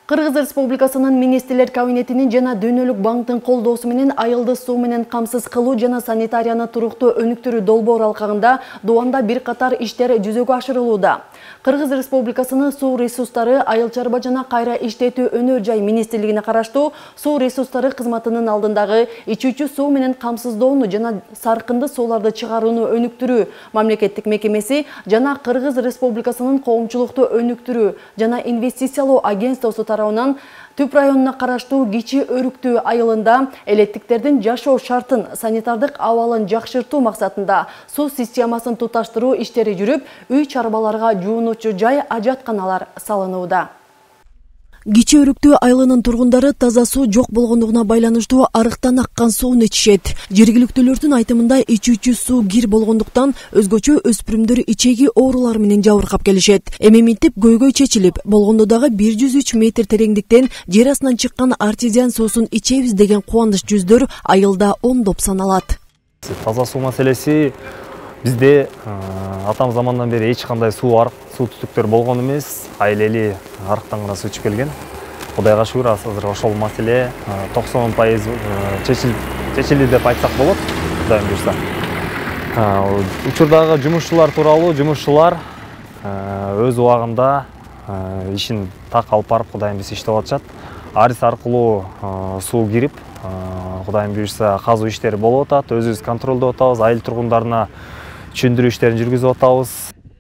Кыргыз Республикасынын Министрлер кабинетинин жана Дүйнөлүк банктын колдоосу менен айылды суу менен камсыз кылуу жана санитарияны туруктуу өнүктүрүү долбоор алкагында Дубанда бир катар иштер жүзөгө ашырылууда. Кыргыз Республикасынын суу ресурстары, айыл чарба жана кайра иштетүү өнөр жай министрлигине караштуу суу ресурстары кызматынын алдындагы ичүүчү суу менен камсыздоону жана саркынды сууларды чыгарууну өнүктүрүү мамлекеттик мекемеси жана Кыргыз Республикасынын коомчулукту өнүктүрүү жана инвестициялоо агентствосу тарабынан Түп районуна караштуу Кичи Өрүктүү айылында элеттиктердин жашоо шартын, санитардык абалын жакшыртуу максатында суу системасын туташтыруу иштери жүрүп, үй чарбаларга жуунуучу жай ажатканалар салынууда. Кичи Өрүктүү айылынын тургундары таза суу жок болгондугуна байланыштуу арыктан аккан сууну ичишет. Жергиликтүүлөрдүн айтымында ичүүчү суу кир болгондуктан өзгөчө өспүрүмдөр ичеги оорулар менен жабыркап келишет. Эми минтип көйгөй чечилип, болгондо дагы 103 метр тереңдиктен жер астынан чыккан артезиан суусун ичебиз деген кубаныч жүздөр айылда ондоп саналат. Таза суу маселеси бизде атам замандан бери эч кандай суу түтүктөр болгон эмес. Айлели арыктан гана суу ичип келген. Кудайга шүгүр, азыр ошол маселе 90% чечилди деп айтсак болот. Кудайым буйрса. Учурдагы жумушчулар тууралуу жумушчулар өз убагында ишин так алып барып, Кудайым буйрса иштеп атышат. Арис аркылуу суу кирип, Кудайым буйрса казуу иштери болуп атат. Өзүбүз контролдоп атабыз, айыл тургундарына түшүндүрүү иштерин жүргүзүп атабыз.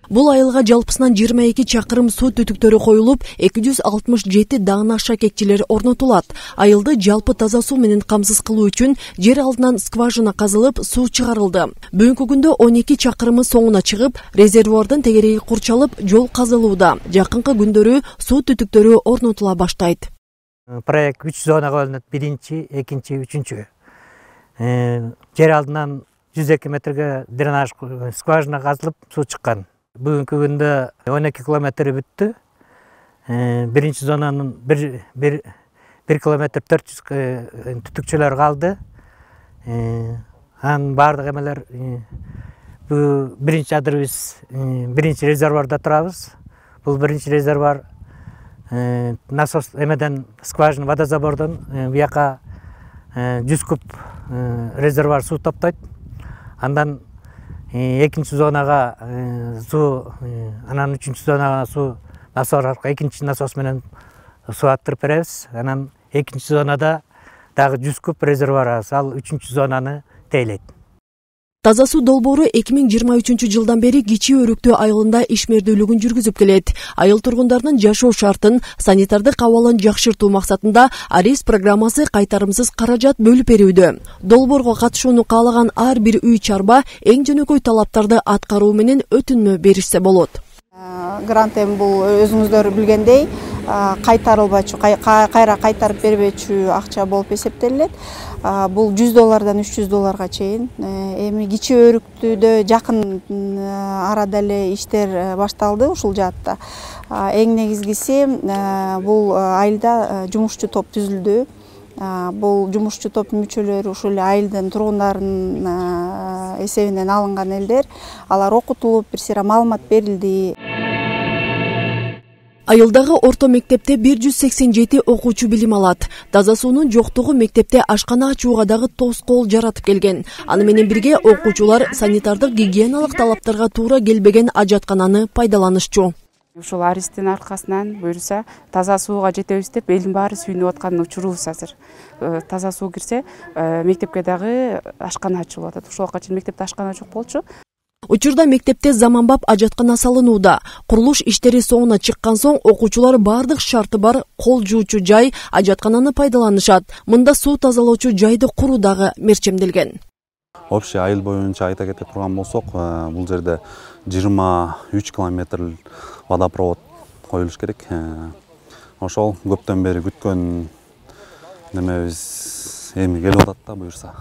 Бул айылга жалпысынан 22 чакырым суу түтүктөрү коюлуп, 267 даана шакекчилер орнотулат. Айылды жалпы таза суу менен камсыз кылуу үчүн жер алдынан скважина казылып, суу чыгарылды. Бүгүнкү күндө 12 чакырымы соңуна чыгып, резервуардын тегереги курчалып, жол казылууда. Жакынкы күндөрү суу түтүктөрү орнотула баштайт. Проект 3 зонага бөлүнөт. Биринчи, экинчи, үчүнчү. Жер алдынан 102 метрге дренаж скважина казылып, суу чыккан. Бүгүнкү күндө 12 километри бүттү. Биринчи зонанын 1 километр 400 түтүкчөлөр калды. Анын баардык эмелер биринчи адырыбыз биринчи резервуарда турабыз. Бул биринчи резервуар насос эмеден скважина водозабордон бияка 100 куб резервуар суу топтойт. Андан экинчи зонага суу, анан үчүнчү зонага суу насос аркылуу экинчи насос менен суу аттырып беребиз. Анан экинчи зонада дагы 100 куб резервуар ал үчүнчү зонаны тейлейт. Таза суу долбоору 2023 жылдан бери Кичи Өрүктүү айылында ишмердүүлүгүн жүргүзүп келет. Айыл тургундарынын жашоо шартын, санитардык абалын жакшыртуу максатында Арис программасы кайтарымсыз каражат бөлүп берүүдө. Долбоорго катышууну каалаган ар бир үй чарба эң жөнөкөй талаптарды аткаруу менен өтүнмө беришсе болот. Грант эми бул өзүңүздөр билгендей кайтарылбачу, кайра кайтарып бербечү акча болуп эсептелет. Бул $100 $300 чейин. Эми Кичи Өрүктүүдө жакын арада эле иштер башталды ушул жаатта. Эң негизгиси бул айылда жумушчу топ түзүлдү. Бул жумушчу топтун мүчөлөрү ушул эле айылдын тургундарынын эсебинен алынган элдер. Алар окутулуп, бир сыйра маалымат берилди. Айылдагы орто мектепте 187 окуучу билим алат. Таза суунун жоктугу мектепте ашкана ачууга дагы тоскоол жаратып келген. Аны менен бирге окуучулар санитардык гигиеналык талаптарга туура келбеген ажаткананы пайдаланышчу. Ушул Аристин аркасынан буюрса таза сууга жетебиз деп элдин баары сүйүнүп аткан учурубуз азыр. Таза суу кирсе мектепке дагы ашкана ачылып атат. Ушул убакка чейин мектепте ашкана жок болчу. Учурда мектепте заманбап ажаткана салынууда. Курулуш иштери соңуна чыккан соң окуучулар бардык шарты бар кол жуучу жай ажаткананы пайдаланышат. Мында суу тазалоочу жайды куруу дагы мерчемделген. Общий айыл боюнча айта кете турган болсок, бул жерде 23 километр водопровод коюлуш керек. Ошол көптөн бери күткөн немебиз эми келип атат да буюрса.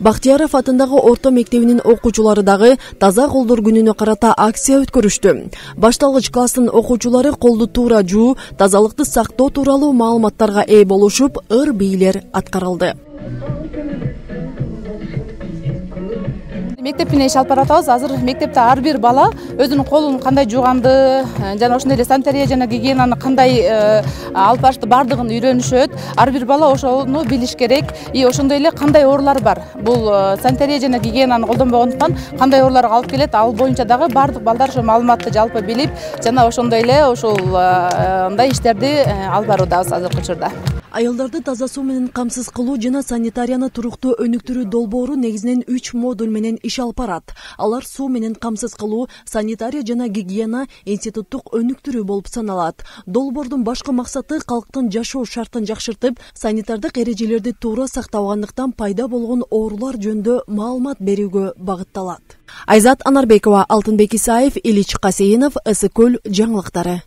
Бактияров атындагы орто мектебинин окуучулары дагы таза колдор күнүнө карата акция өткөрүштү. Башталгыч класстын окуучулары колду туура жуу, тазалыкты сактоо тууралуу маалыматтарга ээ болушуп, ыр бийлер аткарылды. Мектеп менен иш алып баратабыз. Азыр мектепте ар бир бала өзүнүн колун кандай жууганды, жана ошондой эле санитария жана гигиенаны кандай алып барышты бардыгын үйрөнүшөт. Ар бир бала ошону билиш керек. И ошондой эле кандай оорулар бар. Бул санитария жана гигиенаны колдонбогондуктан кандай ооруларга алып келет, ал боюнча дагы бардык балдар ошо маалыматты жалпы билип, жана ошондой эле ошол андай иштерди алып баруудабыз азыркы учурда. Аялдарды таза суу менен камсыз кылуу жана санитарияны туруктуу өнүктүрүү долбоору негизинен 3 модуль менен иш алып барат. Алар суу менен камсыз кылуу, санитария жана гигиена, институттук өнүктүрүү болуп саналат. Долбоордун башкы максаты калктын жашоо шартын жакшыртып, санитардык эрежелерди туура сактабагандыктан пайда болгон оорулар жөнүндө маалымат берүүгө багытталат. Айзат Анарбекова, Алтынбек Исаев, Илич Касейинов, Ысыкөл жаңылыктары.